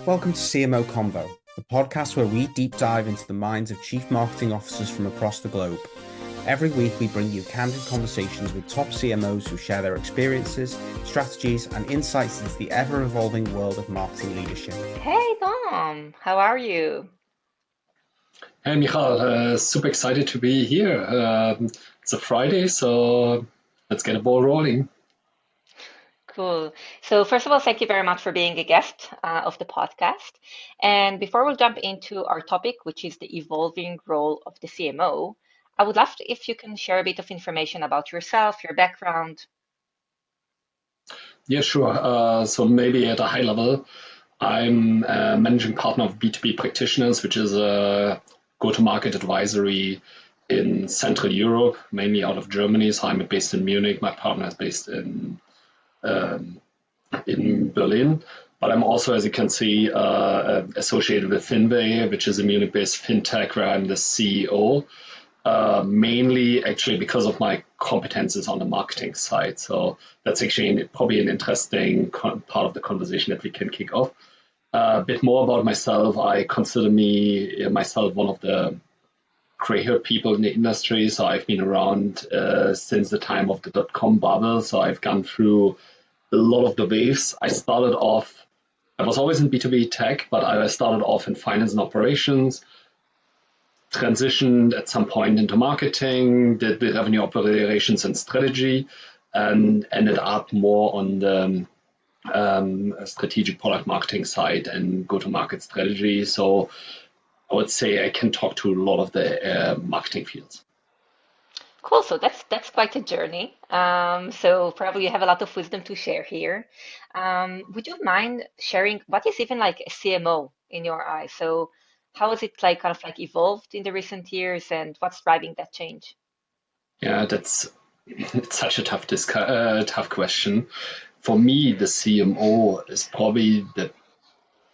Welcome to CMO Convo, the podcast where we deep dive into the minds of chief marketing officers from across the globe. Every week, we bring you candid conversations with top CMOs who share their experiences, strategies, and insights into the ever-evolving world of marketing leadership. Hey Tom, how are you? Hey Michal, super excited to be here. It's a Friday, so let's get a ball rolling. Cool. So first of all, thank you very much for being a guest of the podcast. And before we jump into our topic, which is the evolving role of the CMO, I would love if you can share a bit of information about yourself, your background. Yeah, sure. So maybe at a high level, I'm a managing partner of B2B Practitioners, which is a go-to-market advisory in Central Europe, mainly out of Germany. So I'm based in Munich. My partner is based um, in Berlin. But I'm also, as you can see, associated with Finway, which is a Munich-based fintech where I'm the CEO, mainly actually because of my competences on the marketing side. So that's actually probably an interesting part of the conversation that we can kick off. A bit more about myself. I consider myself one of the gray-haired people in the industry. So I've been around since the time of the dot-com bubble. So I've gone through a lot of the waves. I was always in B2B tech, but I started off in finance and operations, transitioned at some point into marketing, did the revenue operations and strategy, and ended up more on the strategic product marketing side and go-to-market strategy. So I would say I can talk to a lot of the marketing fields. Cool. So that's quite a journey. So probably you have a lot of wisdom to share here. Would you mind sharing what is even like a CMO in your eyes? So how has it like kind of like evolved in the recent years, and what's driving that change? Yeah, that's it's such a tough question. For me, the CMO is probably the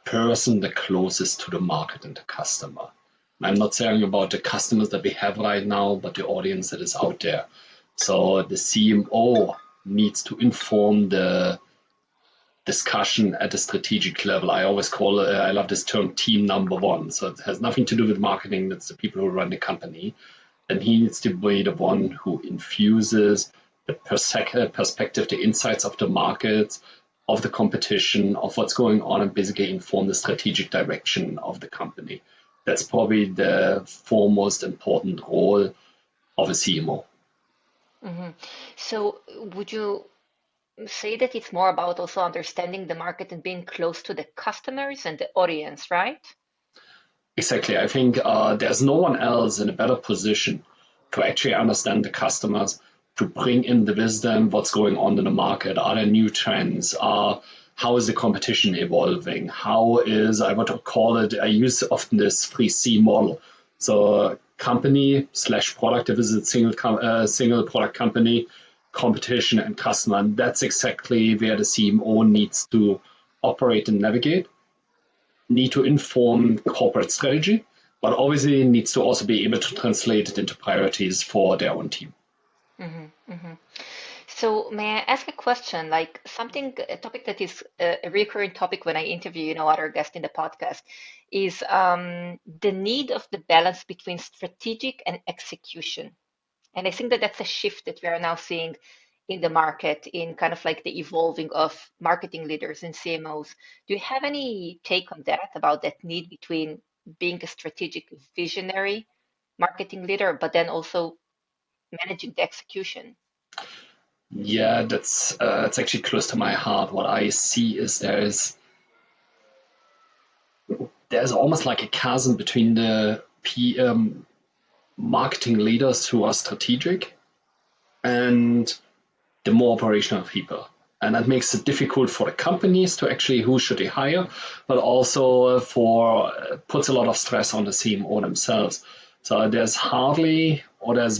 person the closest to the market and the customer. I'm not saying about the customers that we have right now, but the audience that is out there. So the CMO needs to inform the discussion at a strategic level. I always call it, I love this term team number one. So it has nothing to do with marketing. That's the people who run the company. And he needs to be the one who infuses the perspective, the insights of the market, of the competition, of what's going on, and basically inform the strategic direction of the company. That's probably the foremost important role of a CMO. hmm So would you say that it's more about also understanding the market and being close to the customers and the audience, right? Exactly. I think there's no one else in a better position to actually understand the customers, to bring in the wisdom, what's going on in the market, are there new trends, how is the competition evolving, how is, I want to call it, I use often this 3C model. So company slash product, if it's a single product company, competition and customer. And that's exactly where the CMO needs to operate and navigate, need to inform corporate strategy, but obviously needs to also be able to translate it into priorities for their own team. hmm hmm So may I ask a question, like something, a topic that is a recurring topic when I interview, other guests in the podcast, is the need of the balance between strategic and execution. And I think that that's a shift that we are now seeing in the market, in kind of like the evolving of marketing leaders and CMOs. Do you have any take on that, about that need between being a strategic visionary marketing leader, but then also managing the execution? Yeah, that's it's actually close to my heart. What I see is there's almost like a chasm between the marketing leaders who are strategic and the more operational people. And that makes it difficult for the companies to actually who should they hire, but also for puts a lot of stress on the CMO themselves. So there's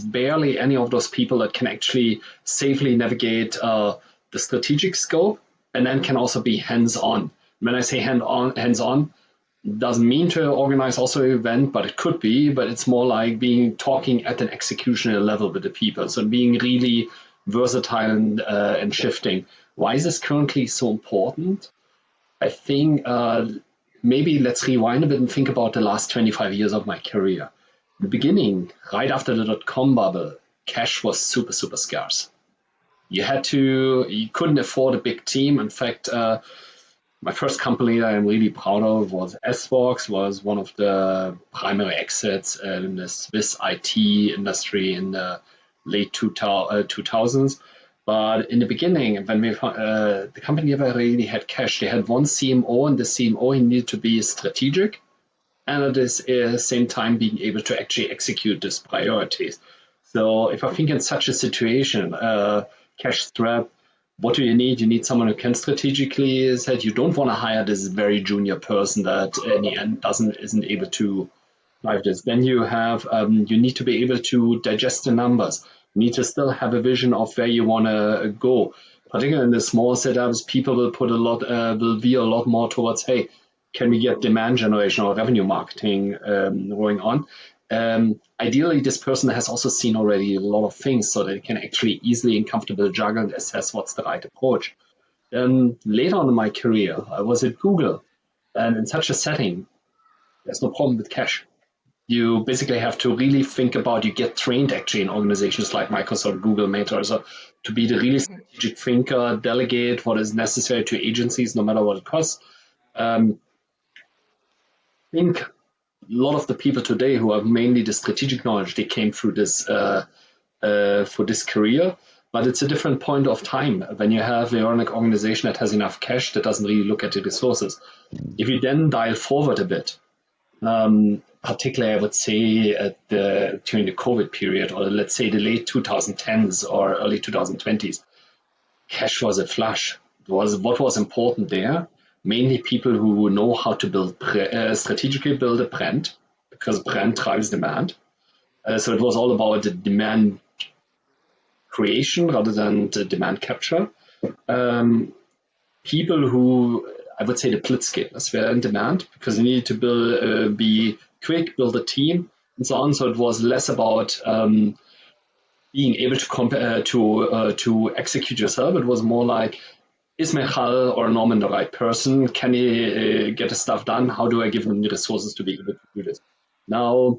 barely any of those people that can actually safely navigate the strategic scope and then can also be hands-on. When I say hands-on, doesn't mean to organize also an event, but it could be, but it's more like being talking at an executional level with the people. So being really versatile and shifting. Why is this currently so important? I think maybe let's rewind a bit and think about the last 25 years of my career. In the beginning, right after the dot-com bubble, cash was super, super scarce. You couldn't afford a big team. In fact, my first company that I'm really proud of was SVox, was one of the primary exits in the Swiss IT industry in the late 2000s. But in the beginning, when the company never really had cash, they had one CMO, and the CMO needed to be strategic and at the same time being able to actually execute these priorities. So if I think in such a situation, cash strap, what do you need? You need someone who can strategically said you don't want to hire this very junior person that in the end isn't able to drive this. Then you need to be able to digest the numbers. You need to still have a vision of where you want to go. Particularly in the small setups, people will veer a lot more towards, hey, can we get demand generation or revenue marketing going on? Ideally, this person has also seen already a lot of things so they can actually easily and comfortably juggle and assess what's the right approach. Later on in my career, I was at Google, and in such a setting, there's no problem with cash. You basically have to really think about, you get trained actually in organizations like Microsoft, Google, Meta, so to be the really strategic thinker, delegate what is necessary to agencies, no matter what it costs. I think a lot of the people today who have mainly the strategic knowledge, they came through this for this career, but it's a different point of time when you're an organization that has enough cash that doesn't really look at the resources. If you then dial forward a bit, particularly I would say during the COVID period, or let's say the late 2010s or early 2020s, cash was a flush. What was important there? Mainly people who know how to strategically build a brand, because brand drives demand. So it was all about the demand creation rather than the demand capture. People who, I would say, the blitzscalers were in demand because they needed to be quick, build a team, and so on. So it was less about being able to execute yourself. It was more like, is Michal or Norman the right person? Can he get the stuff done? How do I give them the resources to be able to do this? Now,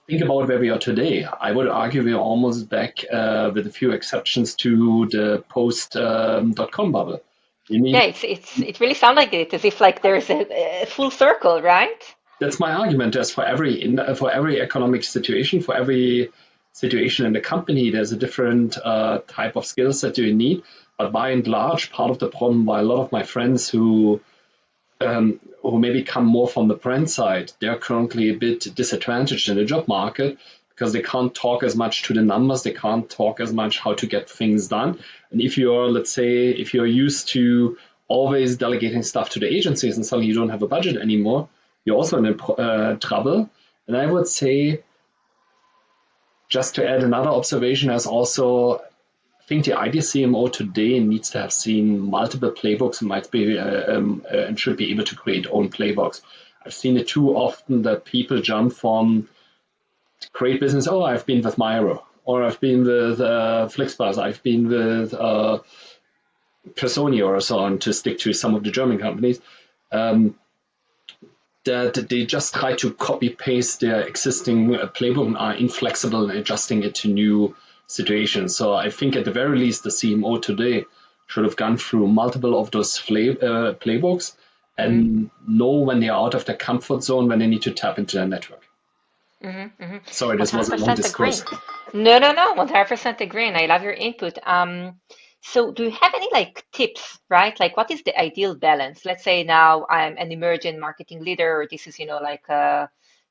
think about where we are today. I would argue we are almost back, with a few exceptions, to the post .com bubble. Yeah, it really sounds like it, as if like there's a full circle, right? That's my argument. As for every economic situation, for every situation in the company, there's a different type of skill set you need. But by and large, part of the problem by a lot of my friends who maybe come more from the brand side, they're currently a bit disadvantaged in the job market because they can't talk as much to the numbers, they can't talk as much how to get things done. And if you're used to always delegating stuff to the agencies and suddenly you don't have a budget anymore, you're also in trouble. And I would say, just to add another observation, as also, I think the ideal CMO today needs to have seen multiple playbooks and should be able to create own playbooks. I've seen it too often that people jump from great business. Oh, I've been with Miro, or I've been with Flixbus, I've been with Personio, or so on, to stick to some of the German companies. That they just try to copy paste their existing playbook and are inflexible in adjusting it to new situations. So I think at the very least, the CMO today should have gone through multiple of those playbooks and know when they are out of their comfort zone, when they need to tap into their network. Sorry, this was a long 100% agree. discourse. No, 100% agree, and I love your input. So do you have any like tips, right? Like what is the ideal balance? Let's say now I'm an emerging marketing leader, or this is, like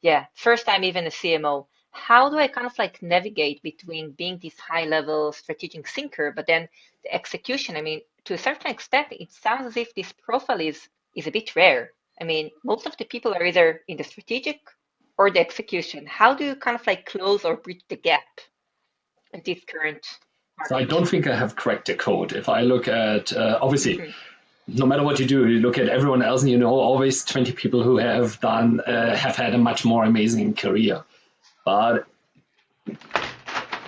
yeah, first time even a CMO. How do I kind of like navigate between being this high level strategic thinker, but then the execution? I mean, to a certain extent, it sounds as if this profile is a bit rare. I mean, most of the people are either in the strategic or the execution. How do you kind of like close or bridge the gap in this current So I market? don't think I have cracked the code. If I look at, obviously, no matter what you do, you look at everyone else and you know always 20 people who have had a much more amazing career. But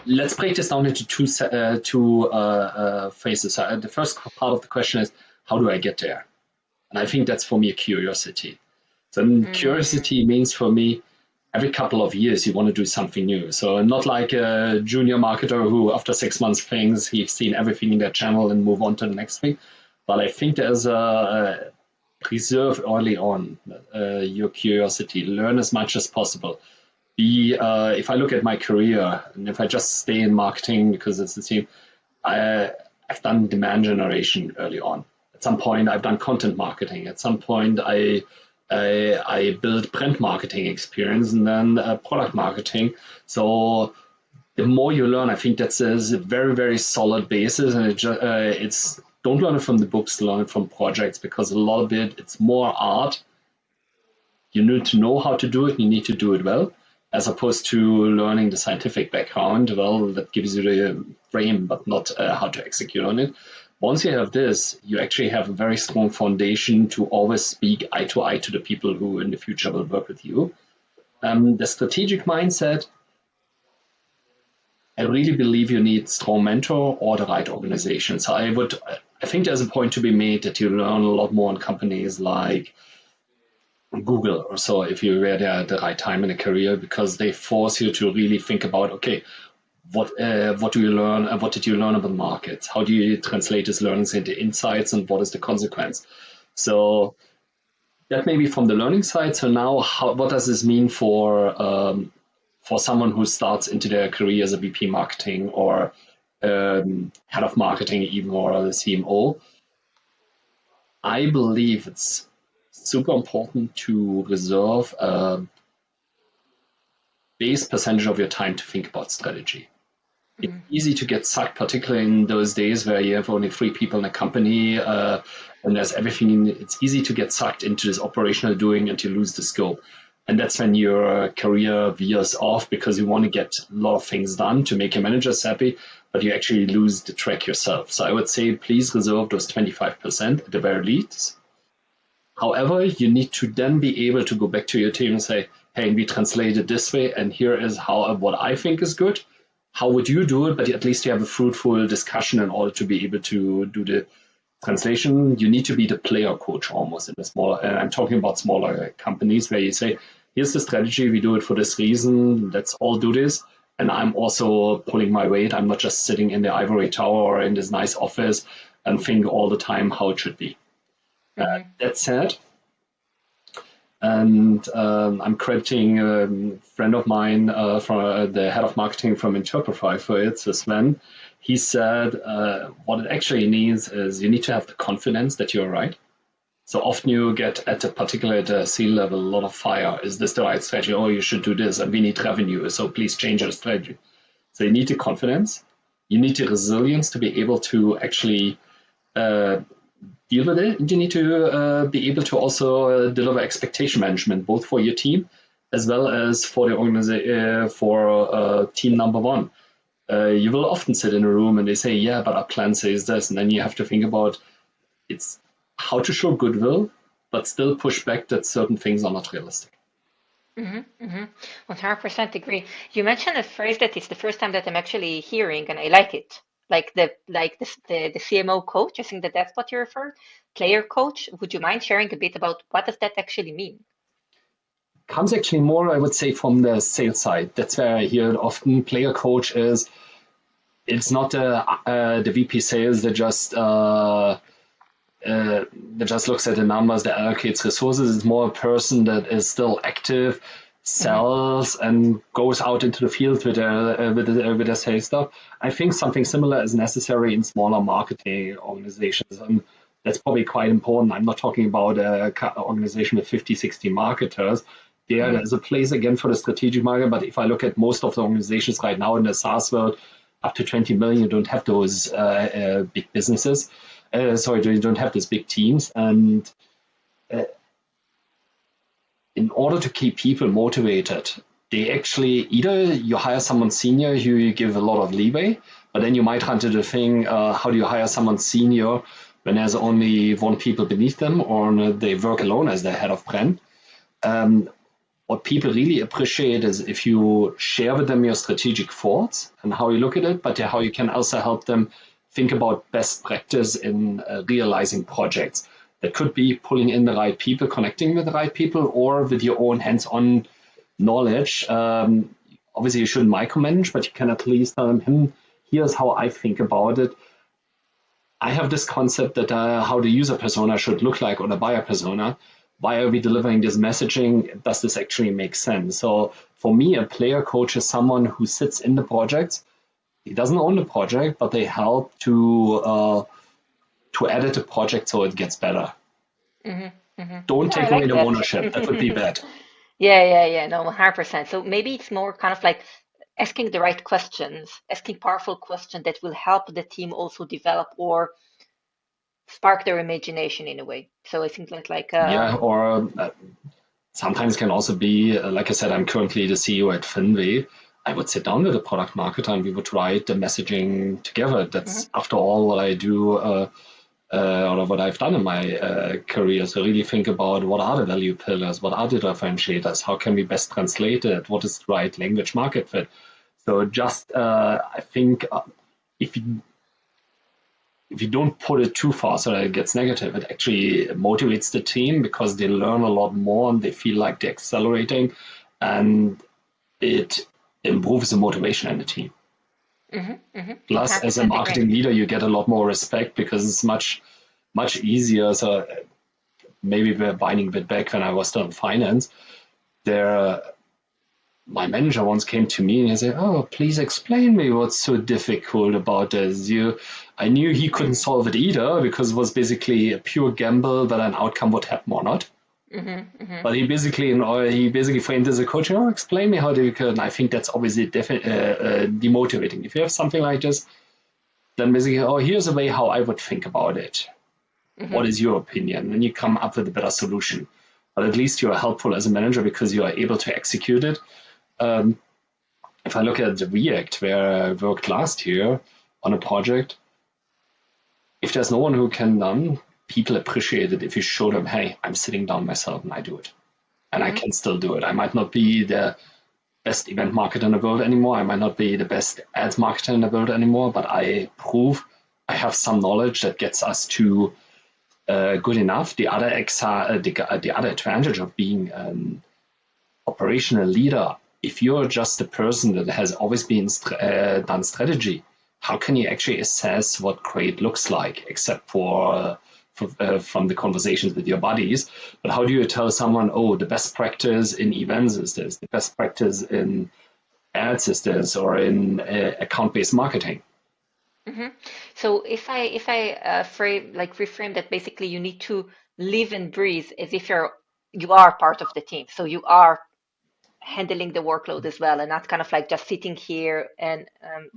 let's break this down into two phases. The first part of the question is, how do I get there? And I think that's for me a curiosity. So curiosity means for me, every couple of years you want to do something new. So not like a junior marketer who after 6 months thinks he's seen everything in their channel and move on to the next thing. But I think there's a preserve early on your curiosity, learn as much as possible. If I look at my career and if I just stay in marketing because it's the same, I've done demand generation early on. At some point, I've done content marketing. At some point, I built brand marketing experience and then product marketing. So the more you learn, I think that's a very, very solid basis. And it's don't learn it from the books, learn it from projects, because a lot of it's more art. You need to know how to do it. You need to do it well, as opposed to learning the scientific background. Well, that gives you the frame, but not how to execute on it. Once you have this, you actually have a very strong foundation to always speak eye to eye to the people who in the future will work with you. The strategic mindset, I really believe you need strong mentor or the right organization. So I think there's a point to be made that you learn a lot more in companies like Google or so if you were there at the right time in a career, because they force you to really think about, okay, what do you learn and what did you learn about markets? How do you translate these learnings into insights and what is the consequence? So that may be from the learning side. So now what does this mean for someone who starts into their career as a VP marketing or head of marketing, even or a CMO? I believe it's super important to reserve a base percentage of your time to think about strategy. It's easy to get sucked, particularly in those days where you have only 3 people in a company and there's everything. It's easy to get sucked into this operational doing and you lose the scope. And that's when your career veers off because you want to get a lot of things done to make your managers happy, but you actually lose the track yourself. So I would say please reserve those 25% at the very least. However, you need to then be able to go back to your team and say, hey, we translate it this way, and here is what I think is good. How would you do it? But at least you have a fruitful discussion in order to be able to do the translation. You need to be the player coach almost in the smaller, I'm talking about smaller companies where you say, here's the strategy, we do it for this reason, let's all do this. And I'm also pulling my weight. I'm not just sitting in the ivory tower or in this nice office and think all the time how it should be. That said, and I'm crediting a friend of mine from the head of marketing from Interprify for it, so Sven. He said what it actually needs is you need to have the confidence that you're right. So often you get at the C level a lot of fire. Is this the right strategy? Oh, you should do this, and we need revenue, so please change your strategy. So you need the confidence. You need the resilience to be able to actually deal with it. You need to be able to also deliver expectation management, both for your team as well as for the organization, for team number one. You will often sit in a room and they say, yeah, but our plan says this. And then you have to think about it's how to show goodwill, but still push back that certain things are not realistic. 100% agree. You mentioned a phrase that it's the first time that I'm actually hearing, and I like it. Like the CMO coach. I think that's what you referred. Player coach. Would you mind sharing a bit about what does that actually mean? Comes actually more, I would say, from the sales side. That's where I hear it often. Player coach is, it's not the VP sales that just looks at the numbers, that allocates resources. It's more a person that is still active, sells, and goes out into the field with their sales stuff. I think something similar is necessary in smaller marketing organizations, and that's probably quite important. I'm not talking about an organization with 50, 60 marketers. There's a place again for the strategic market, but if I look at most of the organizations right now in the SaaS world, up to 20 million, you don't have those big businesses. You don't have these big teams. And in order to keep people motivated, they actually either you hire someone senior who you give a lot of leeway, but then you might run into the thing, how do you hire someone senior when there's only 1 people beneath them or they work alone as the head of brand? What people really appreciate is if you share with them your strategic thoughts and how you look at it, but how you can also help them think about best practice in realizing projects. That could be pulling in the right people, connecting with the right people, or with your own hands-on knowledge. Obviously, you shouldn't micromanage, but you can at least tell him, here's how I think about it. I have this concept that how the user persona should look like, or the buyer persona. Why are we delivering this messaging? Does this actually make sense? So for me, a player coach is someone who sits in the project. He doesn't own the project, but they help to edit the project so it gets better. Don't No, I take away like the that. ownership. That would be bad. Yeah. No, 100%. So maybe it's more kind of like asking the right questions, asking powerful questions that will help the team also develop or spark their imagination in a way. So I think like Yeah, or sometimes can also be, like I said, I'm currently the CEO at Finway. I would sit down with a product marketer and we would write the messaging together. That's, after all, what I do or what I've done in my career. So really think about what are the value pillars, what are the differentiators, how can we best translate it, what is the right language market fit. So just, I think if you don't put it too far so that it gets negative, it actually motivates the team because they learn a lot more and they feel like they're accelerating, and it improves the motivation in the team. Plus, as a 100% agree. marketing leader, you get a lot more respect because it's much easier. So maybe we're binding a bit back when I was still in finance. My manager once came to me and he said, "Oh, please explain me what's so difficult about this." I knew he couldn't solve it either because it was basically a pure gamble that an outcome would happen or not. But he basically framed it as a coach. "Oh, explain me how difficult." And I think that's obviously demotivating. If you have something like this, then basically, "Oh, here's a way how I would think about it. What is your opinion?" And you come up with a better solution. But at least you are helpful as a manager because you are able to execute it. If I look at the React, where I worked last year on a project, if there's no one who can people appreciate it if you show them, "Hey, I'm sitting down myself and I do it. And I can still do it. I might not be the best event marketer in the world anymore. I might not be the best ads marketer in the world anymore, but I prove I have some knowledge that gets us to good enough." The other advantage of being an operational leader, if you're just a person that has always been done strategy, how can you actually assess what great looks like, except for from the conversations with your buddies? But how do you tell someone, "Oh, the best practice in events is this, the best practice in ads is this, or in account-based marketing?" So if I reframe that, basically you need to live and breathe as if you are part of the team. So you are handling the workload as well, and not kind of like just sitting here and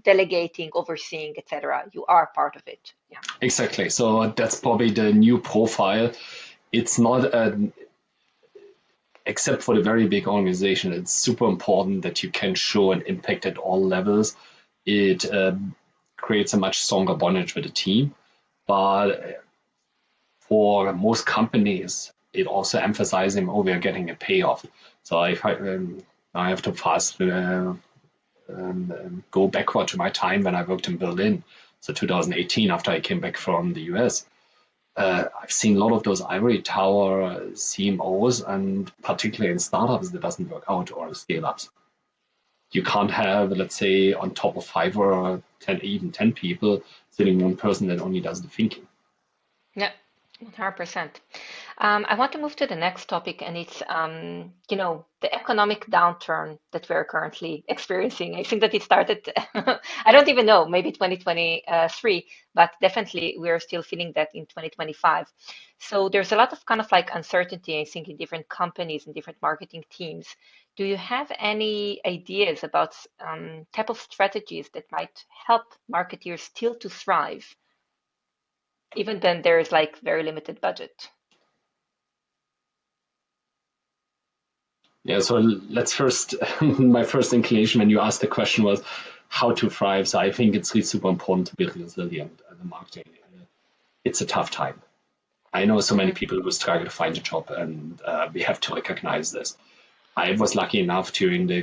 delegating, overseeing, etc. You are part of it. Yeah. Exactly. So that's probably the new profile. It's not except for the very big organization, it's super important that you can show an impact at all levels. It creates a much stronger bondage with the team. But for most companies, it also emphasizes, "Oh, we are getting a payoff." So if I have to fast go backward to my time when I worked in Berlin, so 2018, after I came back from the US. I've seen a lot of those ivory tower CMOs, and particularly in startups, that doesn't work out, or scale ups. You can't have, let's say, on top of 5 or 10, even 10 people, sitting one person that only does the thinking. Yeah, 100%. I want to move to the next topic, and it's the economic downturn that we're currently experiencing. I think that it started, I don't even know, maybe 2023, but definitely we're still feeling that in 2025. So there's a lot of kind of like uncertainty, I think, in different companies and different marketing teams. Do you have any ideas about type of strategies that might help marketeers still to thrive, even then there's like very limited budget? Yeah, so let's first, my first inclination when you asked the question was how to thrive. So I think it's really super important to be resilient in the marketing. It's a tough time. I know so many people who struggle to find a job, and we have to recognize this. I was lucky enough during the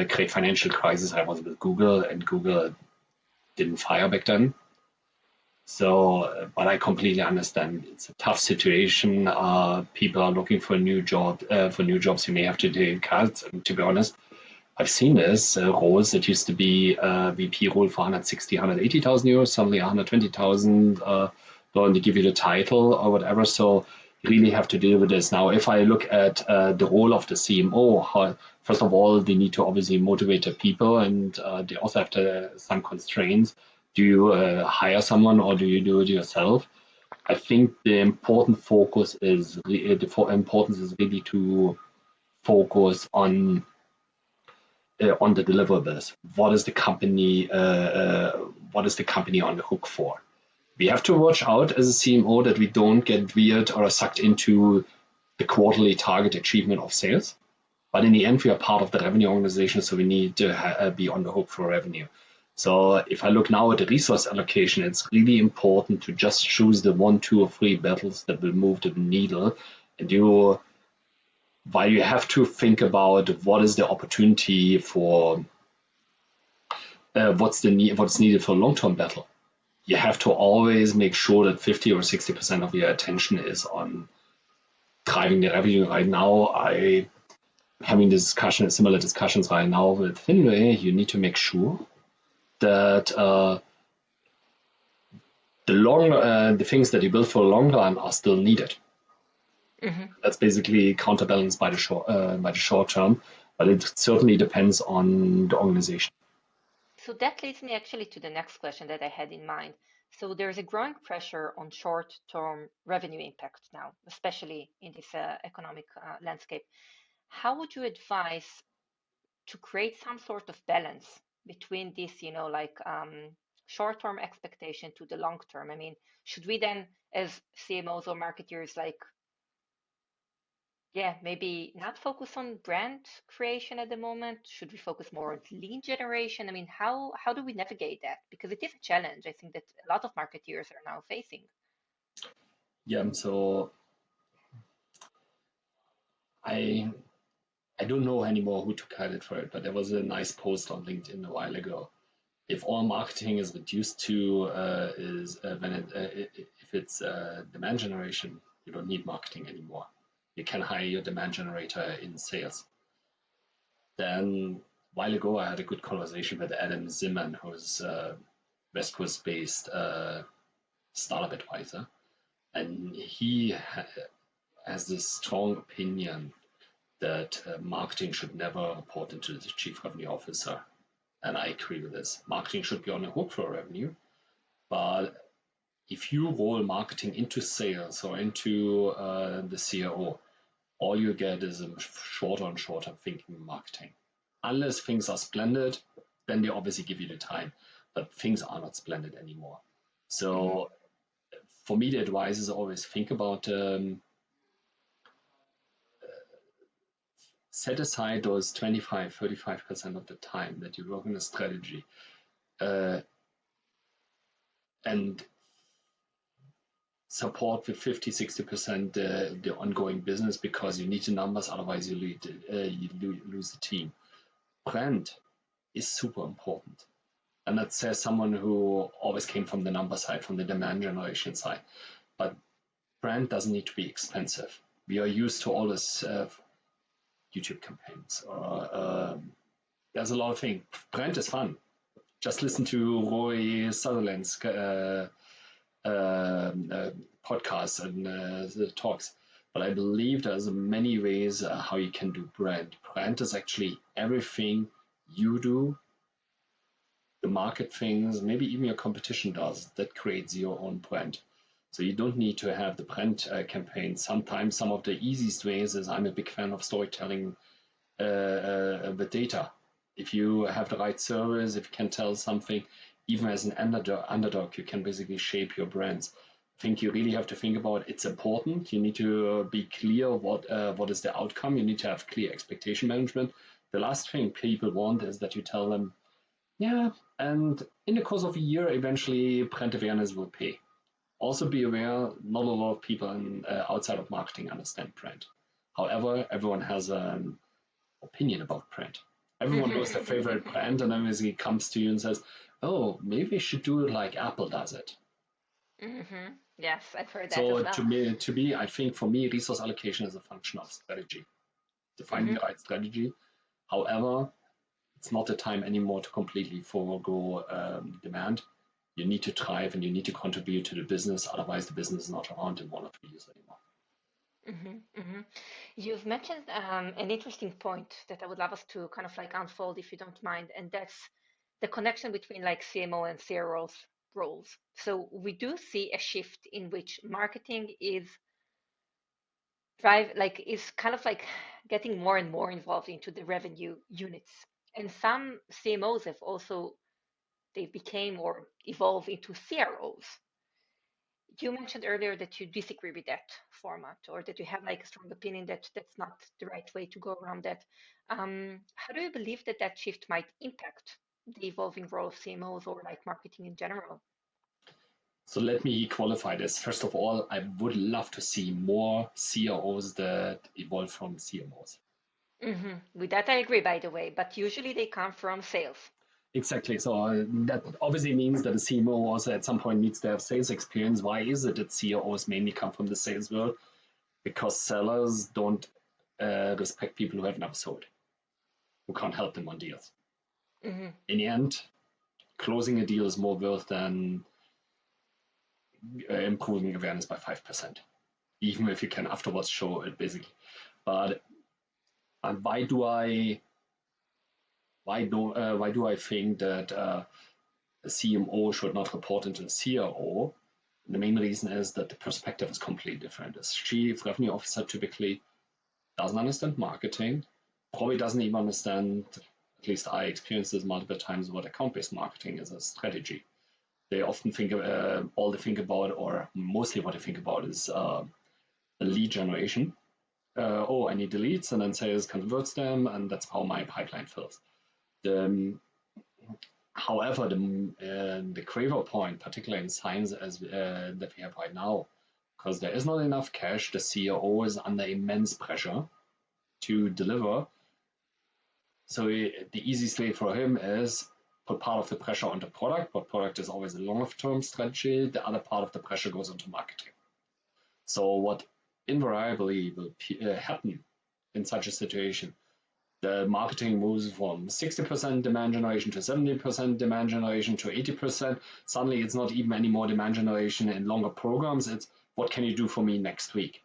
great financial crisis. I was with Google, and Google didn't fire back then. So, but I completely understand. It's a tough situation. People are looking for a new job, for new jobs. You may have to take cuts. And to be honest, I've seen this roles that used to be VP role for 160, 180,000 euros, suddenly 120,000, they give you the title or whatever. So you really have to deal with this. Now, if I look at the role of the CMO, first of all, they need to obviously motivate the people, and they also have some constraints. Do you hire someone or do you do it yourself? I think the important focus is importance is really to focus on the deliverables. What is the company on the hook for? We have to watch out as a CMO that we don't get veered or sucked into the quarterly target achievement of sales. But in the end, we are part of the revenue organization, so we need to be on the hook for revenue. So if I look now at the resource allocation, it's really important to just choose the 1, 2, or 3 battles that will move the needle. And while you have to think about what is the opportunity for what's needed for a long-term battle, you have to always make sure that 50 or 60% of your attention is on driving the revenue. Right now, I having similar discussions right now with Finway. You need to make sure that the things that you build for the long run are still needed. Mm-hmm. That's basically counterbalanced by the short term, but it certainly depends on the organization. So that leads me actually to the next question that I had in mind. So there's a growing pressure on short-term revenue impact now, especially in this economic landscape. How would you advise to create some sort of balance between this, short-term expectation to the long term? I mean, should we then, as CMOs or marketers, maybe not focus on brand creation at the moment? Should we focus more on lead generation? I mean, how do we navigate that? Because it is a challenge, I think, that a lot of marketeers are now facing. Yeah, so I don't know anymore who took credit for it, but there was a nice post on LinkedIn a while ago. If all marketing is reduced to if it's demand generation, you don't need marketing anymore. You can hire your demand generator in sales. Then a while ago, I had a good conversation with Adam Zimmern, who's a West Coast-based startup advisor, and he has this strong opinion that marketing should never report into the chief revenue officer. And I agree with this. Marketing should be on the hook for revenue, but if you roll marketing into sales or into the CRO, all you get is a shorter and shorter thinking marketing. Unless things are splendid, then they obviously give you the time, but things are not splendid anymore. So for me, the advice is always think about set aside those 25, 35% of the time that you work on a strategy and support with 50, 60% the ongoing business because you need the numbers, otherwise you lose the team. Brand is super important. And that says someone who always came from the number side, from the demand generation side. But brand doesn't need to be expensive. We are used to all this YouTube campaigns. There's a lot of things. Brand is fun. Just listen to Roy Sutherland's podcasts and the talks. But I believe there's many ways how you can do brand. Brand is actually everything you do, the market things, maybe even your competition does, that creates your own brand. So you don't need to have the brand campaign. Sometimes some of the easiest ways is I'm a big fan of storytelling with data. If you have the right service, if you can tell something, even as an underdog, you can basically shape your brands. I think you really have to think about it's important. You need to be clear what is the outcome. You need to have clear expectation management. The last thing people want is that you tell them, yeah, and in the course of a year, eventually brand awareness will pay. Also be aware, not a lot of people outside of marketing understand brand. However, everyone has an opinion about brand. Everyone knows their favorite brand, and then he comes to you and says, oh, maybe we should do it like Apple does it. Yes, I've heard that as So well. I think for me, resource allocation is a function of strategy, defining the right strategy. However, it's not the time anymore to completely forego demand. You need to thrive and you need to contribute to the business. Otherwise, the business is not around in 1 or 2 years anymore. You've mentioned an interesting point that I would love us to kind of like unfold if you don't mind, and that's the connection between like CMO and CRO's roles. So we do see a shift in which marketing is kind of like getting more and more involved into the revenue units. And some CMOs have also they became or evolve into CROs. You mentioned earlier that you disagree with that format or that you have like a strong opinion that that's not the right way to go around that. How do you believe that that shift might impact the evolving role of CMOs or like marketing in general? So let me qualify this. First of all, I would love to see more CROs that evolve from CMOs. With that, I agree, by the way, but usually they come from sales. Exactly. So that obviously means that a CMO also at some point needs to have sales experience. Why is it that CEOs mainly come from the sales world? Because sellers don't respect people who have never sold, who can't help them on deals. hmm In the end, closing a deal is more worth than improving awareness by 5%, even if you can afterwards show it basically. But why do I think that a CMO should not report into a CRO? The main reason is that the perspective is completely different. A chief revenue officer typically doesn't understand marketing, probably doesn't even understand, at least I experienced this multiple times, what account-based marketing is a strategy. They often think, all they think about, or mostly what they think about is lead generation. I need the leads, and then sales converts them, and that's how my pipeline fills. The, However, the craver point, particularly in science as that we have right now, because there is not enough cash, the CEO is under immense pressure to deliver. So the easiest way for him is put part of the pressure onto product, but product is always a long-term strategy. The other part of the pressure goes into marketing. So what invariably will happen in such a situation, the marketing moves from 60% demand generation to 70% demand generation to 80%. Suddenly it's not even any more demand generation in longer programs. It's what can you do for me next week?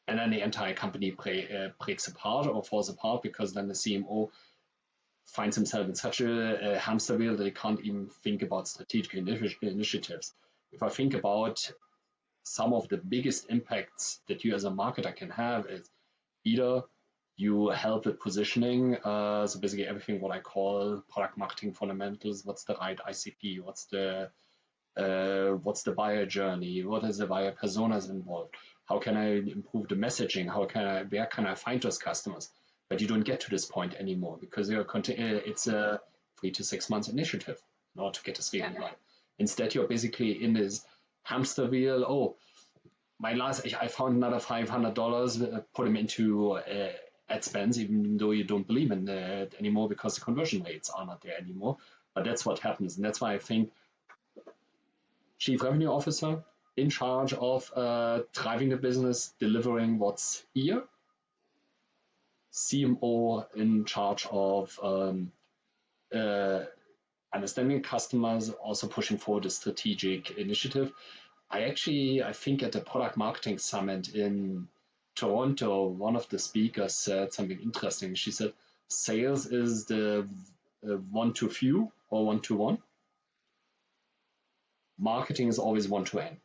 And then the entire company breaks apart or falls apart because then the CMO finds himself in such a hamster wheel that he can't even think about strategic initiatives. If I think about some of the biggest impacts that you as a marketer can have is either you help with positioning, so basically everything what I call product marketing fundamentals. What's the right ICP? What's the buyer journey? What is the buyer personas involved? How can I improve the messaging? Where can I find those customers? But you don't get to this point anymore because it's a 3 to 6 months initiative in order to get this really right. Instead, you're basically in this hamster wheel. Oh, I found another $500, put them into ad spends, even though you don't believe in it anymore because the conversion rates are not there anymore. But that's what happens. And that's why I think chief revenue officer in charge of driving the business, delivering what's here. CMO in charge of understanding customers, also pushing forward a strategic initiative. I think at the product marketing summit in Toronto, one of the speakers said something interesting. She said, sales is the one to few or one to one. Marketing is always one to N.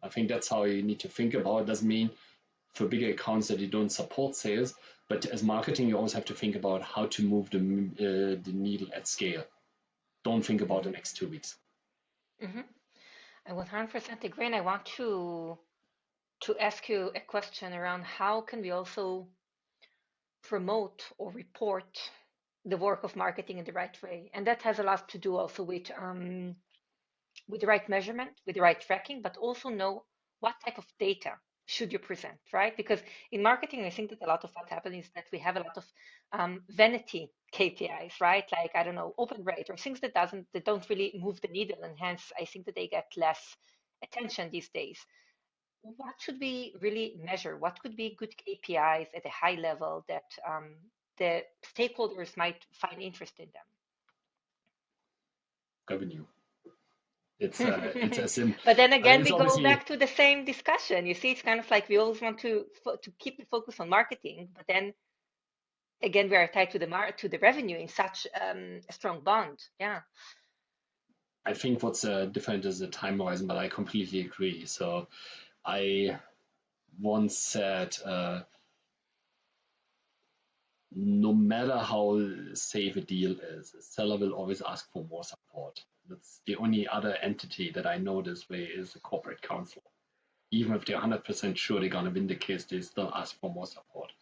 I think that's how you need to think about it. Doesn't mean for bigger accounts that you don't support sales, but as marketing, you always have to think about how to move the needle at scale. Don't think about the next 2 weeks. hmm I 100% agree, and I want to ask you a question around how can we also promote or report the work of marketing in the right way, and that has a lot to do also with the right measurement, with the right tracking, but also know what type of data should you present, right? Because in marketing, I think that a lot of what happens is that we have a lot of vanity KPIs, right? Like, I don't know, open rate or things that don't really move the needle, and hence I think that they get less attention these days. What should we really measure? What could be good KPIs at a high level that the stakeholders might find interest in them? Revenue. It's as simple. But then But again, it's we go obviously, back to the same discussion. You see, it's kind of like we always want to keep the focus on marketing, but then again, we are tied to the revenue in such a strong bond. Yeah. I think what's different is the time horizon, but I completely agree. So I once said, no matter how safe a deal is, a seller will always ask for more support. That's the only other entity that I know this way is the corporate counsel. Even if they're 100% sure they're going to win the case, they still ask for more support.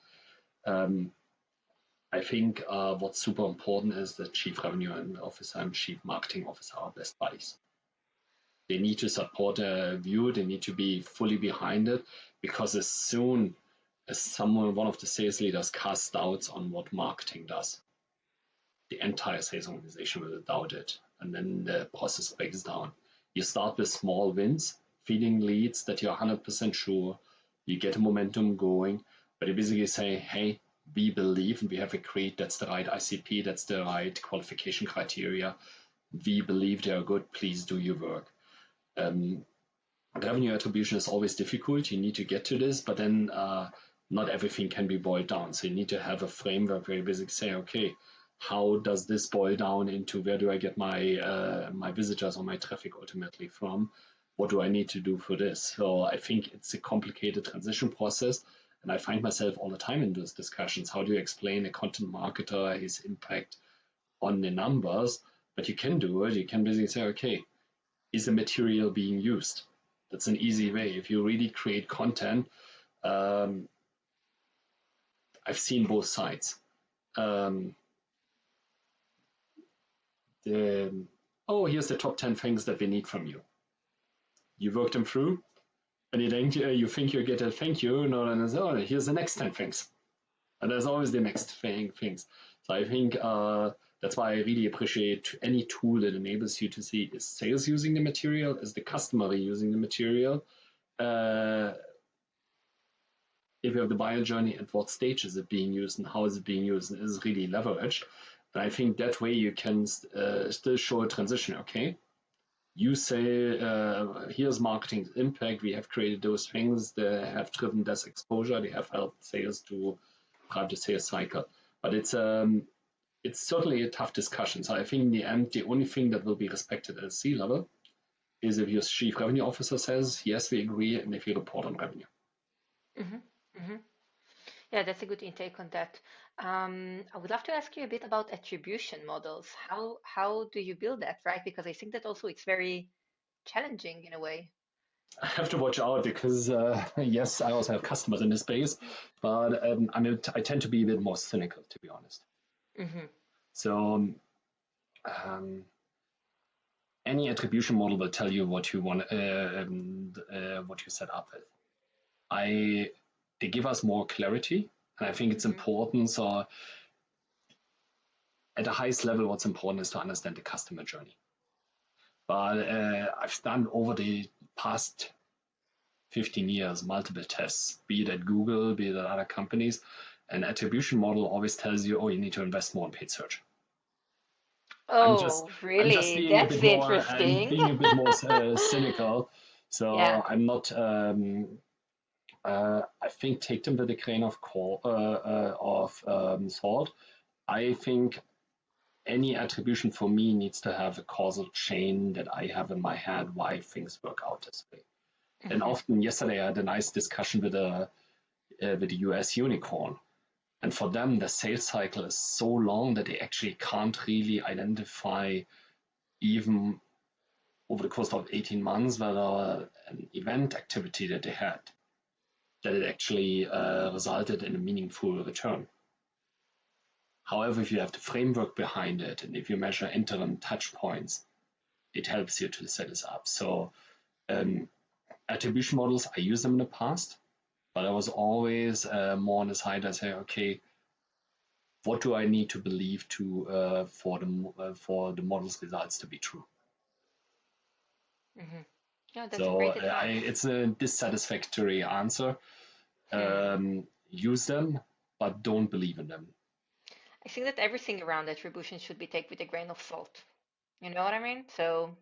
I think what's super important is that Chief Revenue Officer and Chief Marketing Officer are best buddies. They need to support a view, they need to be fully behind it, because as soon as one of the sales leaders casts doubts on what marketing does, the entire sales organization will doubt it, and then the process breaks down. You start with small wins, feeding leads that you're 100% sure, you get a momentum going, but you basically say, hey, we believe and we have agreed that's the right ICP, that's the right qualification criteria. We believe they are good, please do your work. Revenue attribution is always difficult. You need to get to this, but then not everything can be boiled down. So you need to have a framework where you basically say, okay, how does this boil down into where do I get my my visitors or my traffic ultimately from? What do I need to do for this? So I think it's a complicated transition process, and I find myself all the time in those discussions. How do you explain a content marketer his impact on the numbers? But you can do it. You can basically say, okay, is the material being used? That's an easy way. If you really create content, I've seen both sides. Here's the top 10 things that we need from you. You work them through, and you think you get a thank you. No, and here's the next 10 things. And there's always the next things. So I think that's why I really appreciate any tool that enables you to see, is sales using the material, is the customer using the material, if you have the buyer journey, at what stage is it being used and how is it being used, and is really leveraged. And I think that way you can still show a transition. Okay, you say, here's marketing's impact. We have created those things that have driven this exposure. They have helped sales to drive the sales cycle. But it's certainly a tough discussion. So I think in the end, the only thing that will be respected at C-level is if your chief revenue officer says, yes, we agree, and if you report on revenue. Mm-hmm. Mm-hmm. Yeah, that's a good intake on that. I would love to ask you a bit about attribution models. How do you build that, right? Because I think that also it's very challenging in a way. I have to watch out because, yes, I also have customers in this space, but I tend to be a bit more cynical, to be honest. Mm-hmm. So any attribution model will tell you what you want, what you set up with. They give us more clarity, and I think it's important. So at the highest level, what's important is to understand the customer journey. But I've done over the past 15 years multiple tests, be it at Google, be it at other companies. An attribution model always tells you, oh, you need to invest more in paid search. I'm just Really? being a That's bit more interesting. cynical. So Yeah. I'm not. I think take them with a grain of salt. I think any attribution for me needs to have a causal chain that I have in my head why things work out this way. And often, yesterday I had a nice discussion with the US unicorn. And for them, the sales cycle is so long that they actually can't really identify, even over the course of 18 months, whether an event activity that they had, that it actually resulted in a meaningful return. However, if you have the framework behind it, and if you measure interim touch points, it helps you to set this up. So attribution models, I used them in the past. But I was always more on the side. I say, okay, what do I need to believe to for the model's results to be true? Mm-hmm. Yeah, that's a So great advice. it's a dissatisfactory answer. Use them, but don't believe in them. I think that everything around attribution should be taken with a grain of salt. You know what I mean? So,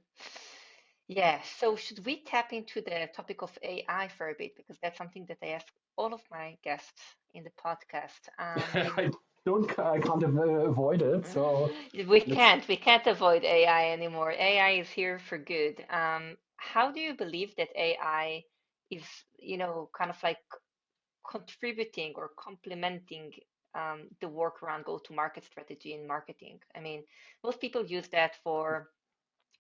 yeah. So, should we tap into the topic of AI for a bit? Because that's something that I ask all of my guests in the podcast. I can't avoid it. So let's. We can't avoid AI anymore. AI is here for good. How do you believe that AI is, kind of like contributing or complementing the work around go-to-market strategy in marketing? I mean, most people use that for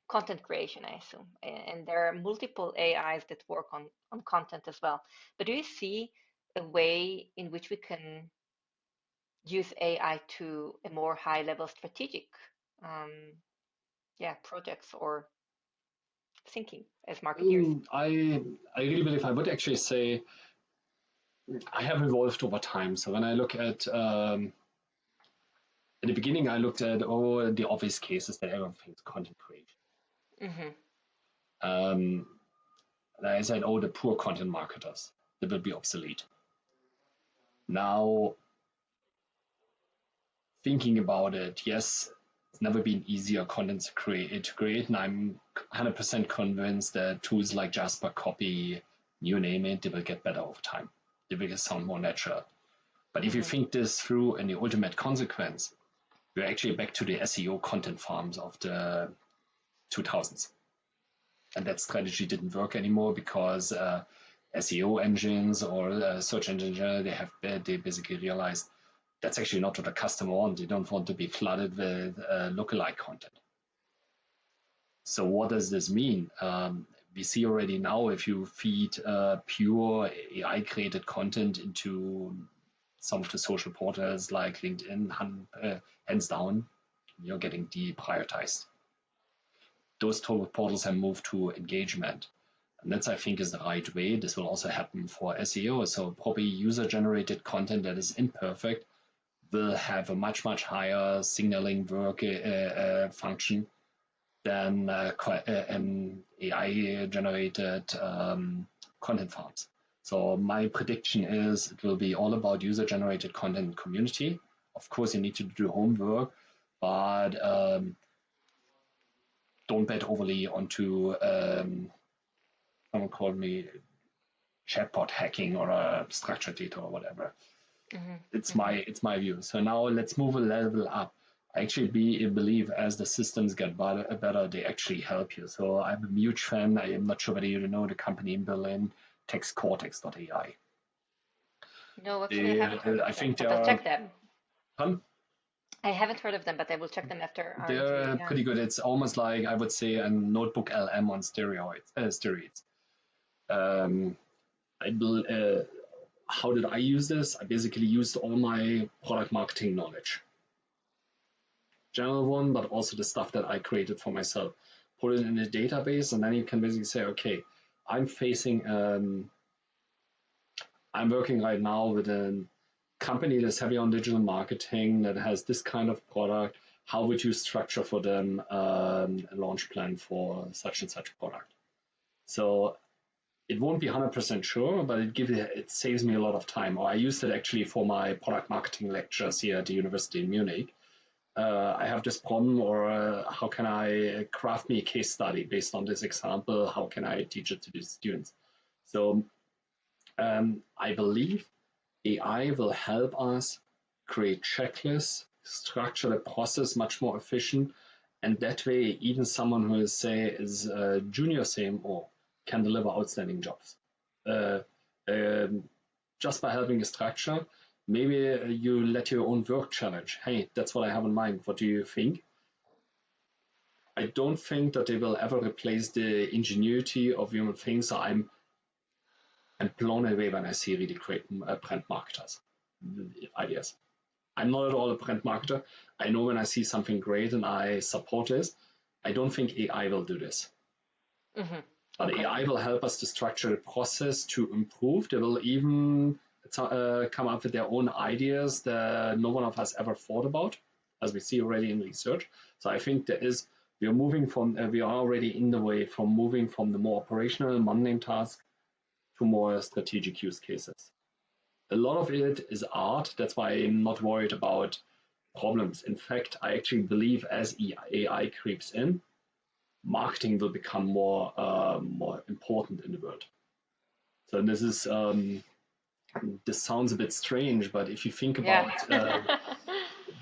content creation, I assume, and there are multiple AIs that work on content as well. But do you see a way in which we can use AI to a more high-level strategic, um, projects or thinking as marketeers? I really believe I would actually say I have evolved over time. So when I look at in the beginning, I looked at all the obvious cases that everyone thinks content creation. Mm-hmm. Um, and I said, oh, the poor content marketers, they will be obsolete. Now, thinking about it, yes, it's never been easier content to create, and I'm 100% convinced that tools like Jasper, Copy, you name it, they will get better over time. They will sound more natural. But if you Mm-hmm. think this through in the ultimate consequence, we're actually back to the SEO content farms of the 2000s. And that strategy didn't work anymore because SEO engines or search engine general, they basically realized that's actually not what the customer wants. They don't want to be flooded with lookalike content. So what does this mean? We see already now if you feed pure AI created content into some of the social portals like LinkedIn, hands down, you're getting deprioritized. Those portals have moved to engagement. And that's, I think, is the right way. This will also happen for SEO. So probably user-generated content that is imperfect will have a much, much higher signaling work function than AI-generated content farms. So my prediction is it will be all about user-generated content community. Of course, you need to do homework, but don't bet overly onto someone called me chatbot hacking or structured data or whatever. Mm-hmm. It's Mm-hmm. my view. So now let's move a level up. I actually believe as the systems get better, they actually help you. So I'm a huge fan. I am not sure whether you know the company in Berlin, TextCortex.ai. No, actually, I haven't heard I of them, think they but I'll are check them. fun. I haven't heard of them, but I will check them after our interview. They're Yeah. pretty good. It's almost like I would say a notebook LM on steroids. Um, how did I use this? I basically used all my product marketing knowledge, general one, but also the stuff that I created for myself. Put it in a database, and then you can basically say, okay, I'm facing, I'm working right now with a company that's heavy on digital marketing that has this kind of product. How would you structure for them a launch plan for such and such product? So it won't be 100% sure, but it saves me a lot of time. Or I used it actually for my product marketing lectures here at the University in Munich. I have this problem, or how can I craft me a case study based on this example? How can I teach it to the students? So I believe AI will help us create checklists, structure the process much more efficient, and that way, even someone who is say is a junior CMO can deliver outstanding jobs. Uh, um, just by having a structure, maybe you let your own work challenge. Hey, that's what I have in mind. What do you think? I don't think that they will ever replace the ingenuity of human things. So I'm blown away when I see really great brand marketers ideas. I'm not at all a brand marketer. I know when I see something great and I support this. I don't think AI will do this. Mm-hmm. But AI will help us to structure the process to improve. They will even come up with their own ideas that no one of us ever thought about, as we see already in research. So I think we are already in the way from moving from the more operational, mundane task to more strategic use cases. A lot of it is art. That's why I'm not worried about problems. In fact, I actually believe as AI creeps in, marketing will become more important in the world. So this sounds a bit strange, but if you think about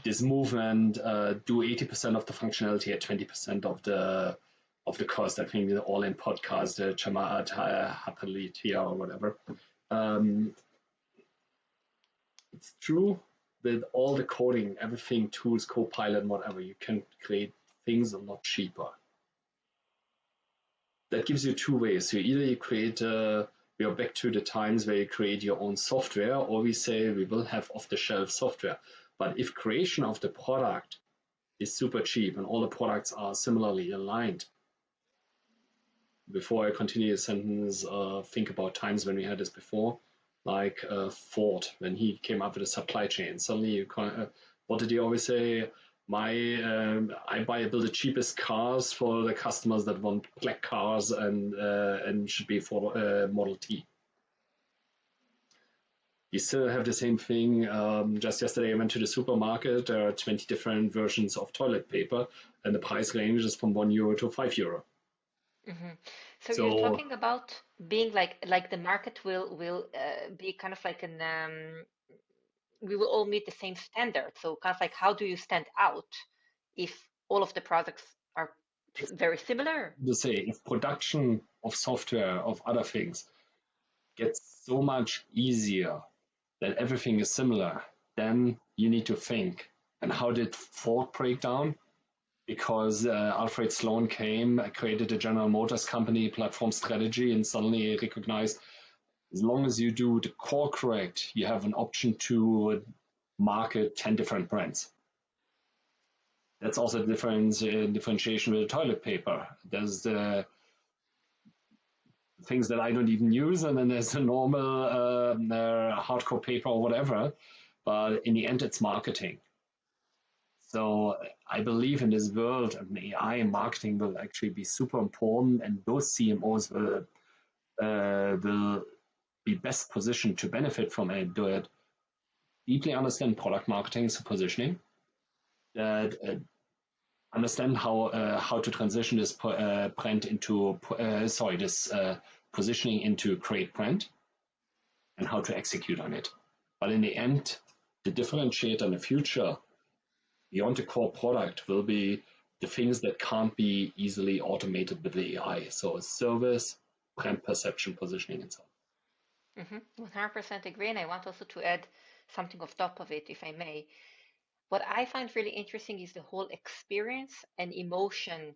this movement, do 80% of the functionality at 20% of the cost. I think the all-in podcast, Chamaat happily Tia or whatever. It's true with all the coding, everything, tools, Copilot, whatever, you can create things a lot cheaper. That gives you two ways. So either you create, we are back to the times where you create your own software, or we say we will have off-the-shelf software. But if creation of the product is super cheap and all the products are similarly aligned, before I continue the sentence, think about times when we had this before, like Ford, when he came up with a supply chain. Suddenly, what did he always say? I build the cheapest cars for the customers that want black cars and should be for Model T. You still have the same thing. Just yesterday, I went to the supermarket. There are 20 different versions of toilet paper, and the price range is from €1 to €5. Mm-hmm. So you're talking about being like the market will be kind of like we will all meet the same standard. So kind of like how do you stand out if all of the products are very similar? To say, if production of software, of other things, gets so much easier that everything is similar, then you need to think. And how did Ford break down? Because Alfred Sloan came, created a General Motors company platform strategy, and suddenly recognized as long as you do the core correct, you have an option to market 10 different brands. That's also the differentiation with the toilet paper. There's the things that I don't even use, and then there's the normal hardcore paper or whatever. But in the end, it's marketing. So I believe in this world, AI and marketing will actually be super important, and those CMOs will be best positioned to benefit from it. Do it deeply understand product marketing, so positioning. That understand how to transition this brand into this positioning into create brand, and how to execute on it. But in the end, the differentiator in the future beyond the core product will be the things that can't be easily automated with the AI. So service, brand perception, positioning, and so on. 100% agree. And I want also to add something off top of it, if I may. What I find really interesting is the whole experience and emotion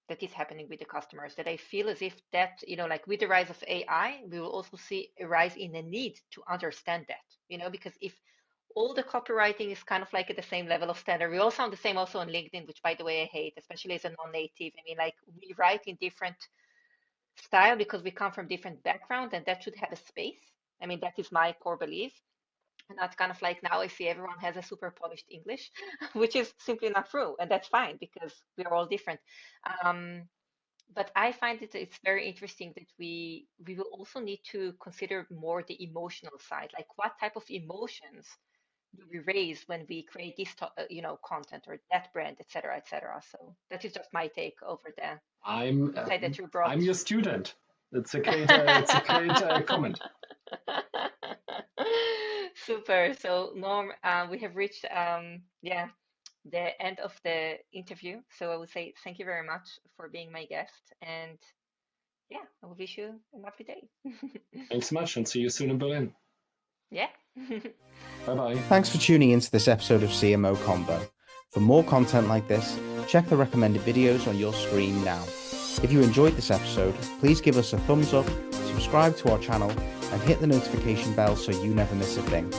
that is happening with the customers, that I feel as if that, like with the rise of AI, we will also see a rise in the need to understand that, because if all the copywriting is kind of like at the same level of standard. We all sound the same also on LinkedIn, which by the way I hate, especially as a non-native. I mean, like we write in different style because we come from different background, and that should have a space. I mean, that is my core belief. And that's kind of like now I see everyone has a super polished English, which is simply not true. And that's fine because we're all different. But I find it's very interesting that we will also need to consider more the emotional side, like what type of emotions do we raise when we create this, content or that brand, et cetera, et cetera. So that is just my take over the side that you brought. I'm your student. It's a great comment. Super. So Norm, we have reached the end of the interview. So I would say thank you very much for being my guest, and I will wish you a lovely day. Thanks so much, and see you soon in Berlin. Yeah. Bye-bye. Thanks for tuning into this episode of CMO Convo. For more content like this, check the recommended videos on your screen now. If you enjoyed this episode, please give us a thumbs up, subscribe to our channel, and hit the notification bell so you never miss a thing.